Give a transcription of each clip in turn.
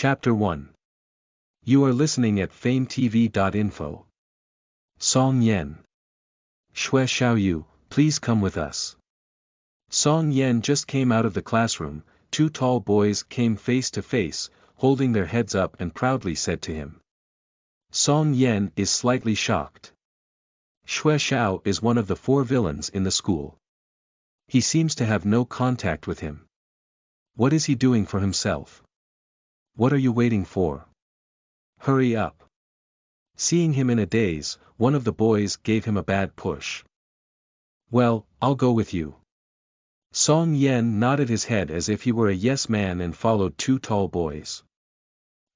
Chapter 1. You are listening at FameTV.info. Song Yen. Shui Xiaoyu, please come with us. Song Yen just came out of the classroom. Two tall boys came face to face, holding their heads up, and proudly said to him. Song Yen is slightly shocked. Shui Xiao is one of the 4 villains in the school. He seems to have no contact with him. What is he doing for himself? What are you waiting for? Hurry up. Seeing him in a daze, one of the boys gave him a bad push. Well, I'll go with you. Song Yen nodded his head as if he were a yes man and followed 2 tall boys.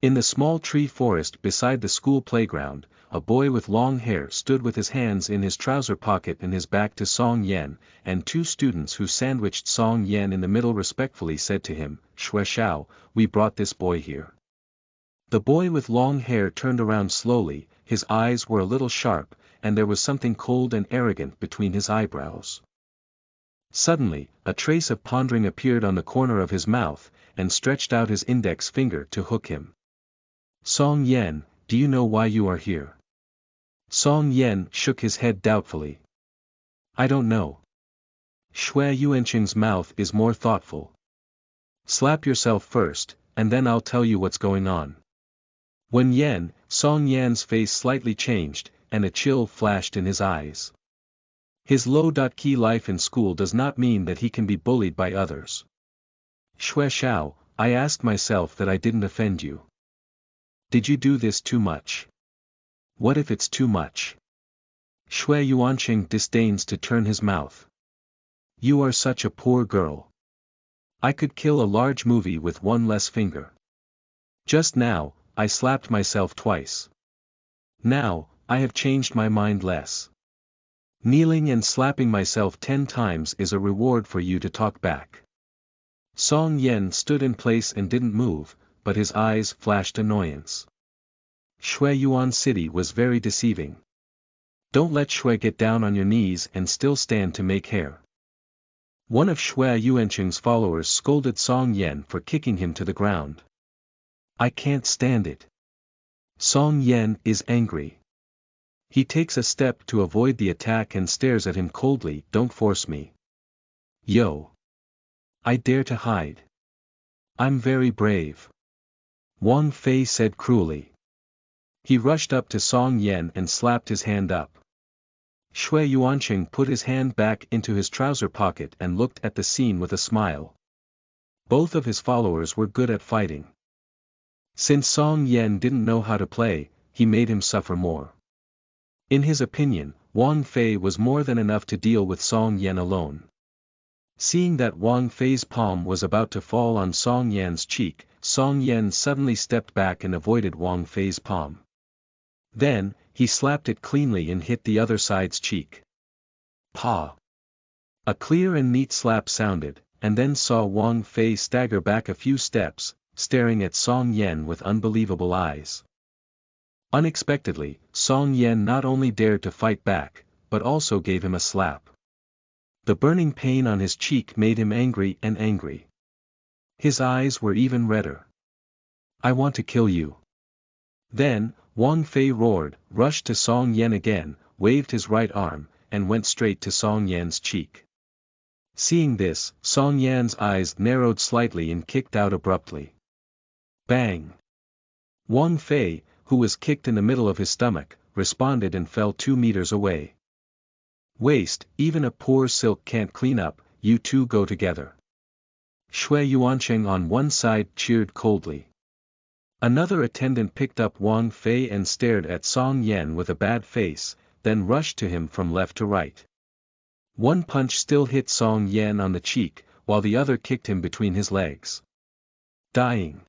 In the small tree forest beside the school playground, a boy with long hair stood with his hands in his trouser pocket and his back to Song Yen, and 2 students who sandwiched Song Yen in the middle respectfully said to him, Shui Xiao, we brought this boy here. The boy with long hair turned around slowly, his eyes were a little sharp, and there was something cold and arrogant between his eyebrows. Suddenly, a trace of pondering appeared on the corner of his mouth, and stretched out his index finger to hook him. Song Yen, do you know why you are here? Song Yen shook his head doubtfully. I don't know. Shui Yuanqing's mouth is more thoughtful. Slap yourself first, and then I'll tell you what's going on. When Song Yan's face slightly changed, and a chill flashed in his eyes. His low-key life in school does not mean that he can be bullied by others. Shui Xiao, I asked myself that I didn't offend you. Did you do this too much? What if it's too much? Shui Yuanqing disdains to turn his mouth. You are such a poor girl. I could kill a large movie with 1 less finger. Just now, I slapped myself twice. Now, I have changed my mind less. Kneeling and slapping myself 10 times is a reward for you to talk back. Song Yen stood in place and didn't move, but his eyes flashed annoyance. Shui Yuan City was very deceiving. Don't let Shui get down on your knees and still stand to make hair. One of Shui Yuanqing's followers scolded Song Yen for kicking him to the ground. I can't stand it. Song Yen is angry. He takes a step to avoid the attack and stares at him coldly. Don't force me. Yo. I dare to hide. I'm very brave. Wang Fei said cruelly. He rushed up to Song Yen and slapped his hand up. Shui Yuanqing put his hand back into his trouser pocket and looked at the scene with a smile. Both of his followers were good at fighting. Since Song Yen didn't know how to play, he made him suffer more. In his opinion, Wang Fei was more than enough to deal with Song Yen alone. Seeing that Wang Fei's palm was about to fall on Song Yan's cheek, Song Yen suddenly stepped back and avoided Wang Fei's palm. Then, he slapped it cleanly and hit the other side's cheek. Pa! A clear and neat slap sounded, and then saw Wang Fei stagger back a few steps, staring at Song Yen with unbelievable eyes. Unexpectedly, Song Yen not only dared to fight back, but also gave him a slap. The burning pain on his cheek made him angry and angry. His eyes were even redder. I want to kill you. Then, Wang Fei roared, rushed to Song Yen again, waved his right arm, and went straight to Song Yan's cheek. Seeing this, Song Yan's eyes narrowed slightly and kicked out abruptly. Bang! Wang Fei, who was kicked in the middle of his stomach, responded and fell 2 meters away. Waste, even a poor silk can't clean up, you two go together. Shui Yuanqing on one side cheered coldly. Another attendant picked up Wang Fei and stared at Song Yen with a bad face, then rushed to him from left to right. One punch still hit Song Yen on the cheek, while the other kicked him between his legs. Dying.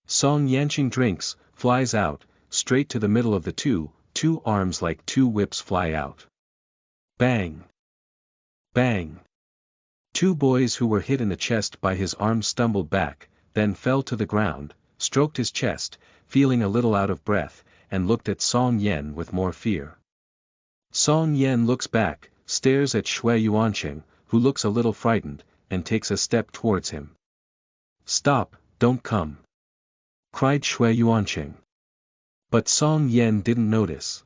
Song Yuanqing drinks, flies out, straight to the middle of the two arms like 2 whips fly out. Bang! Bang! 2 boys who were hit in the chest by his arm stumbled back, then fell to the ground, stroked his chest, feeling a little out of breath, and looked at Song Yen with more fear. Song Yen looks back, stares at Shui Yuanqing, who looks a little frightened, and takes a step towards him. Stop, don't come. cried Shui Yuanqing. But Song Yen didn't notice.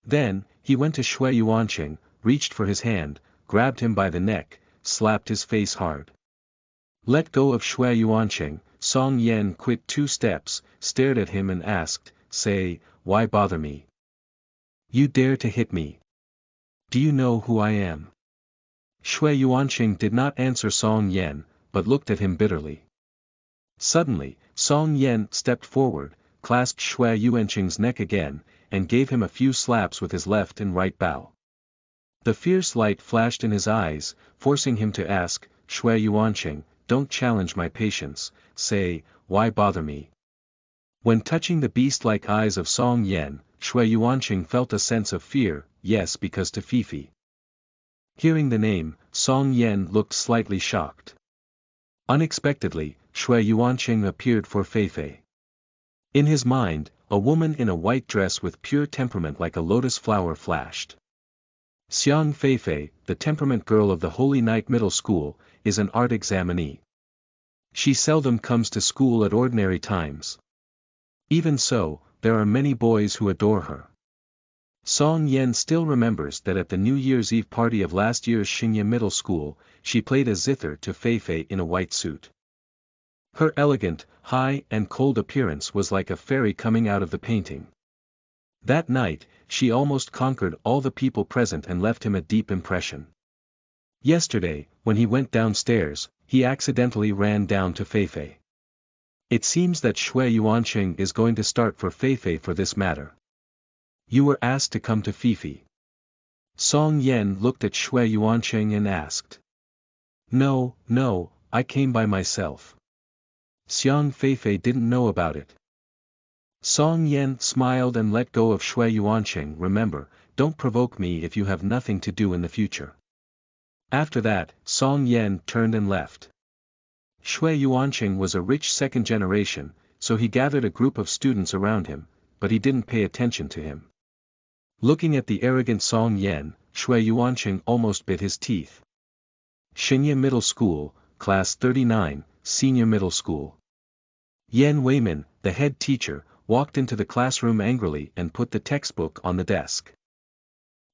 Then, he went to Shui Yuanqing, reached for his hand, grabbed him by the neck, slapped his face hard. Let go of Shui Yuanqing. Song Yen quit 2 steps, stared at him and asked, "Say, why bother me? You dare to hit me? Do you know who I am?" Shui Yuanqing did not answer Song Yen, but looked at him bitterly. Suddenly, Song Yen stepped forward, clasped Shui Yuanqing's neck again, and gave him a few slaps with his left and right bow. The fierce light flashed in his eyes, forcing him to ask, "Shui Yuanqing, don't challenge my patience, say, why bother me?" When touching the beast-like eyes of Song Yen, Shui Yuanqing felt a sense of fear, yes, because to Fifi. Hearing the name, Song Yen looked slightly shocked. Unexpectedly, Shui Yuanqing appeared for Feifei. In his mind, a woman in a white dress with pure temperament like a lotus flower flashed. Xiang Feifei, the temperament girl of the Holy Night Middle School, is an art examinee. She seldom comes to school at ordinary times. Even so, there are many boys who adore her. Song Yen still remembers that at the New Year's Eve party of last year's Xingye Middle School, she played a zither to Feifei in a white suit. Her elegant, high and cold appearance was like a fairy coming out of the painting. That night, she almost conquered all the people present and left him a deep impression. Yesterday, when he went downstairs, he accidentally ran down to Feifei. It seems that Shui Yuanqing is going to start for Feifei for this matter. You were asked to come to Fifi. Song Yen looked at Shui Yuanqing and asked. No, I came by myself. Xiang Feifei didn't know about it. Song Yen smiled and let go of Shui Yuanqing. Remember, don't provoke me if you have nothing to do in the future. After that, Song Yen turned and left. Shui Yuanqing was a rich second generation, so he gathered a group of students around him, but he didn't pay attention to him. Looking at the arrogant Song Yen, Shui Yuanqing almost bit his teeth. Xingye Middle School, Class 39, Senior Middle School. Yan Weimin, the head teacher, walked into the classroom angrily and put the textbook on the desk.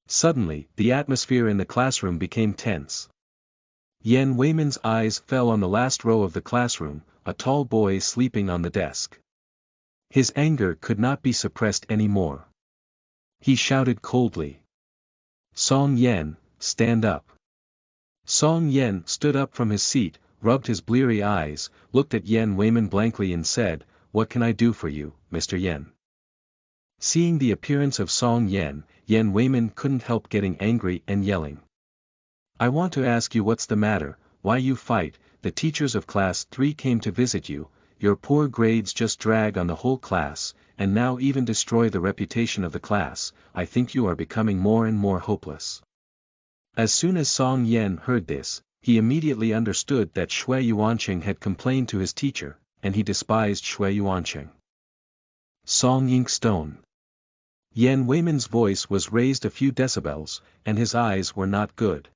Suddenly, the atmosphere in the classroom became tense. Yan Weimin's eyes fell on the last row of the classroom, a tall boy sleeping on the desk. His anger could not be suppressed anymore. He shouted coldly. Song Yen, stand up. Song Yen stood up from his seat, rubbed his bleary eyes, looked at Yan Weimin blankly and said, "What can I do for you, Mr. Yen?" Seeing the appearance of Song Yen, Yan Weimin couldn't help getting angry and yelling. "I want to ask you what's the matter, why you fight. The teachers of class 3 came to visit you, your poor grades just drag on the whole class, and now even destroy the reputation of the class. I think you are becoming more and more hopeless." As soon as Song Yen heard this, he immediately understood that Shui Yuanqing had complained to his teacher, and he despised Shui Yuanqing. Song Inkstone. Yan Weimin's voice was raised a few decibels, and his eyes were not good.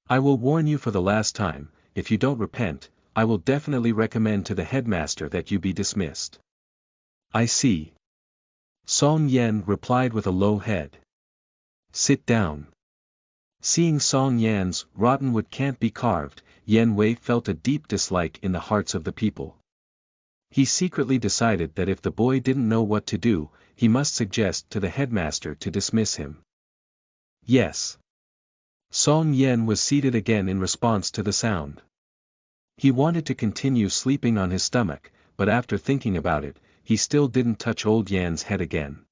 "I will warn you for the last time, if you don't repent, I will definitely recommend to the headmaster that you be dismissed." "I see." Song Yen replied with a low head. "Sit down." Seeing Song Yan's rotten wood can't be carved, Yan Wei felt a deep dislike in the hearts of the people. He secretly decided that if the boy didn't know what to do, he must suggest to the headmaster to dismiss him. Yes. Song Yen was seated again in response to the sound. He wanted to continue sleeping on his stomach, but after thinking about it, he still didn't touch old Yan's head again.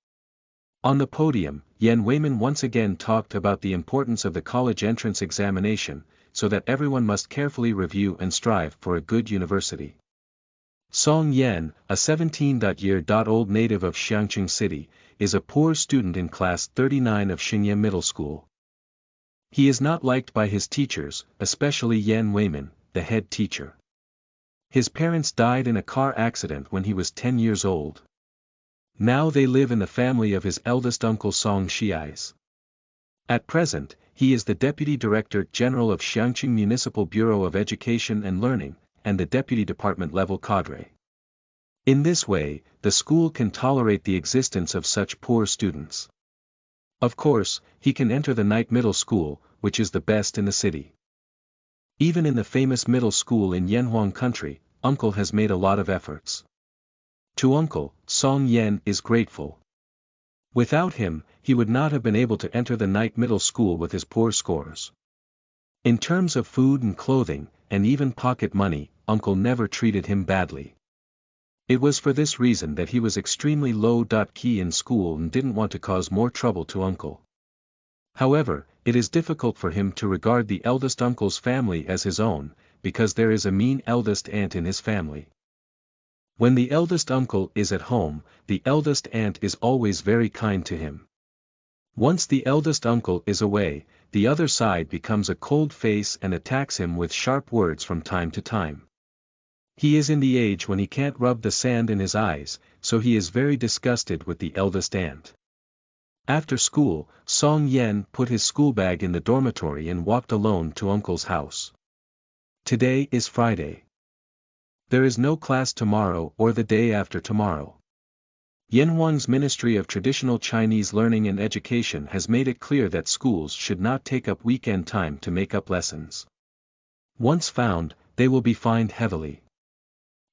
On the podium, Yan Weimin once again talked about the importance of the college entrance examination, so that everyone must carefully review and strive for a good university. Song Yen, a 17-year-old native of Xiangqing City, is a poor student in class 39 of Xingye Middle School. He is not liked by his teachers, especially Yan Weimin, the head teacher. His parents died in a car accident when he was 10 years old. Now they live in the family of his eldest uncle Song Xiais. At present, he is the Deputy Director General of Xiangqing Municipal Bureau of Education and Learning, and the Deputy Department level cadre. In this way, the school can tolerate the existence of such poor students. Of course, he can enter the night middle school, which is the best in the city. Even in the famous middle school in Yanhuang country, Uncle has made a lot of efforts. To Uncle, Song Yan is grateful. Without him, he would not have been able to enter the night middle school with his poor scores. In terms of food and clothing, and even pocket money, Uncle never treated him badly. It was for this reason that he was extremely low-key in school and didn't want to cause more trouble to Uncle. However, it is difficult for him to regard the eldest uncle's family as his own, because there is a mean eldest aunt in his family. When the eldest uncle is at home, the eldest aunt is always very kind to him. Once the eldest uncle is away, the other side becomes a cold face and attacks him with sharp words from time to time. He is in the age when he can't rub the sand in his eyes, so he is very disgusted with the eldest aunt. After school, Song Yan put his schoolbag in the dormitory and walked alone to Uncle's house. Today is Friday. There is no class tomorrow or the day after tomorrow. Yanhuang's Ministry of Traditional Chinese Learning and Education has made it clear that schools should not take up weekend time to make up lessons. Once found, they will be fined heavily.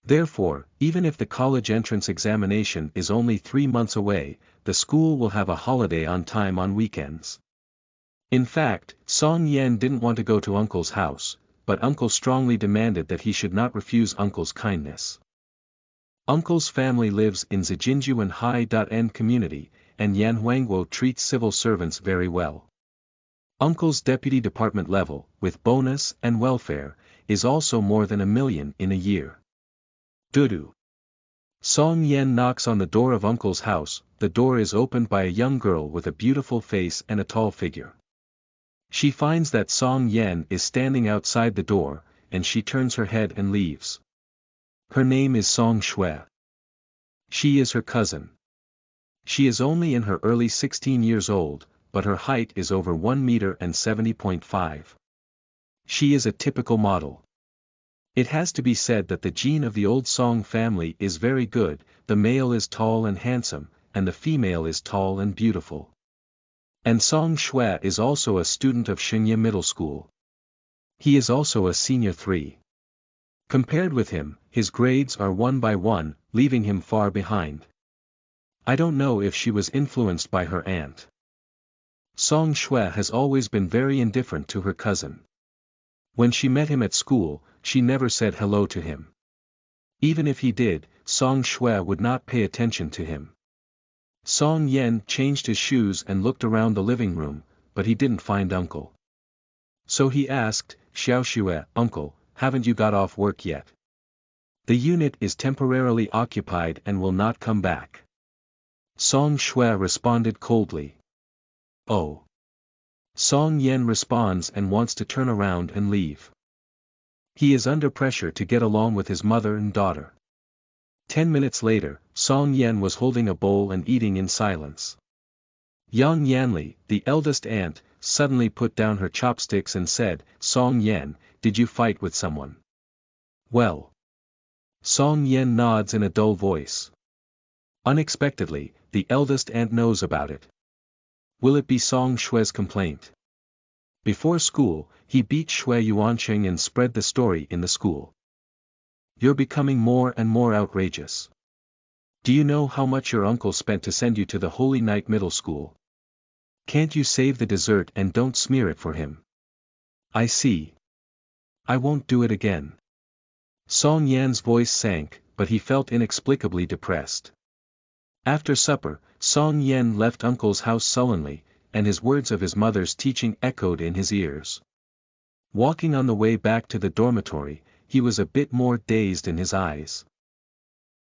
Therefore, even if the college entrance examination is only 3 months away, the school will have a holiday on time on weekends. In fact, Song Yan didn't want to go to Uncle's house, but Uncle strongly demanded that he should not refuse Uncle's kindness. Uncle's family lives in Zijinju and Hai.N community, and Yanhuangguo treats civil servants very well. Uncle's deputy department level, with bonus and welfare, is also more than 1 million in a year. Dudu. Song Yan knocks on the door of Uncle's house. The door is opened by a young girl with a beautiful face and a tall figure. She finds that Song Yan is standing outside the door, and she turns her head and leaves. Her name is Song Shui. She is her cousin. She is only in her early 16 years old, but her height is over 1 meter and 70.5. She is a typical model. It has to be said that the gene of the old Song family is very good. The male is tall and handsome, and the female is tall and beautiful. And Song Shui is also a student of Xingye Middle School. He is also a senior 3. Compared with him, his grades are 1 by 1, leaving him far behind. I don't know if she was influenced by her aunt. Song Shui has always been very indifferent to her cousin. When she met him at school, she never said hello to him. Even if he did, Song Shui would not pay attention to him. Song Yan changed his shoes and looked around the living room, but he didn't find Uncle. So he asked, Xiao Shui, Uncle, haven't you got off work yet? The unit is temporarily occupied and will not come back. Song Shui responded coldly. Oh. Song Yan responds and wants to turn around and leave. He is under pressure to get along with his mother and daughter. 10 minutes later, Song Yan was holding a bowl and eating in silence. Yang Yanli, the eldest aunt, suddenly put down her chopsticks and said, Song Yan, did you fight with someone? Well. Song Yan nods in a dull voice. Unexpectedly, the eldest aunt knows about it. Will it be Song Shui's complaint? Before school, he beat Shui Yuanqing and spread the story in the school. You're becoming more and more outrageous. Do you know how much your uncle spent to send you to the Holy Night Middle School? Can't you save the dessert and don't smear it for him? I see. I won't do it again. Song Yan's voice sank, but he felt inexplicably depressed. After supper, Song Yan left Uncle's house sullenly, and his words of his mother's teaching echoed in his ears. Walking on the way back to the dormitory, he was a bit more dazed in his eyes.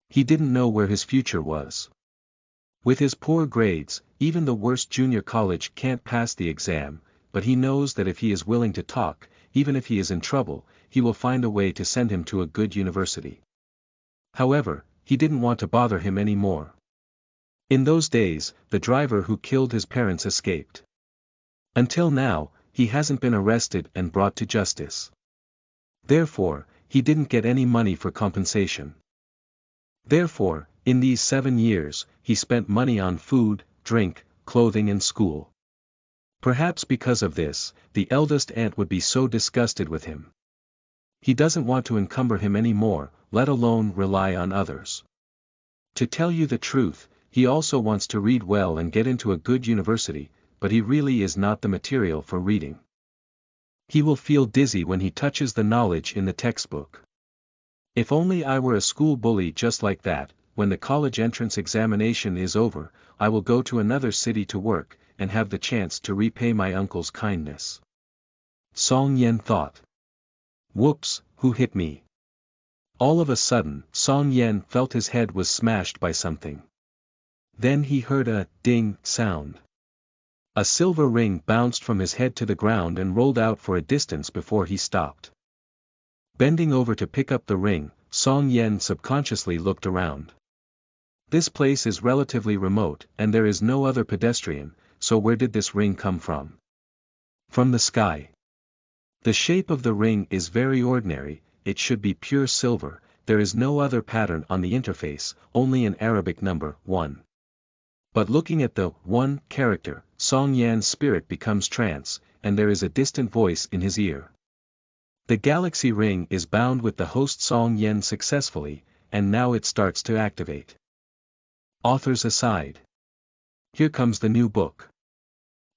He didn't know where his future was. With his poor grades, even the worst junior college can't pass the exam, but he knows that if he is willing to talk, even if he is in trouble, he will find a way to send him to a good university. However, he didn't want to bother him any more. In those days, the driver who killed his parents escaped. Until now, he hasn't been arrested and brought to justice. Therefore, he didn't get any money for compensation. Therefore, in these 7 years, he spent money on food, drink, clothing and school. Perhaps because of this, the eldest aunt would be so disgusted with him. He doesn't want to encumber him any more, let alone rely on others. To tell you the truth, he also wants to read well and get into a good university, but he really is not the material for reading. He will feel dizzy when he touches the knowledge in the textbook. If only I were a school bully just like that, when the college entrance examination is over, I will go to another city to work, and have the chance to repay my uncle's kindness. Song Yen thought. Whoops, who hit me? All of a sudden, Song Yen felt his head was smashed by something. Then he heard a ding sound. A silver ring bounced from his head to the ground and rolled out for a distance before he stopped. Bending over to pick up the ring, Song Yen subconsciously looked around. This place is relatively remote, and there is no other pedestrian, so where did this ring come from? From the sky. The shape of the ring is very ordinary, it should be pure silver, there is no other pattern on the interface, only an Arabic number, 1. But looking at the 1 character, Song Yan's spirit becomes trance, and there is a distant voice in his ear. The galaxy ring is bound with the host Song Yen successfully, and now it starts to activate. Authors aside. Here comes the new book.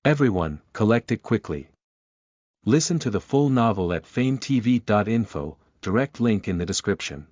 Everyone, collect it quickly. Listen to the full novel at FameTV.info, direct link in the description.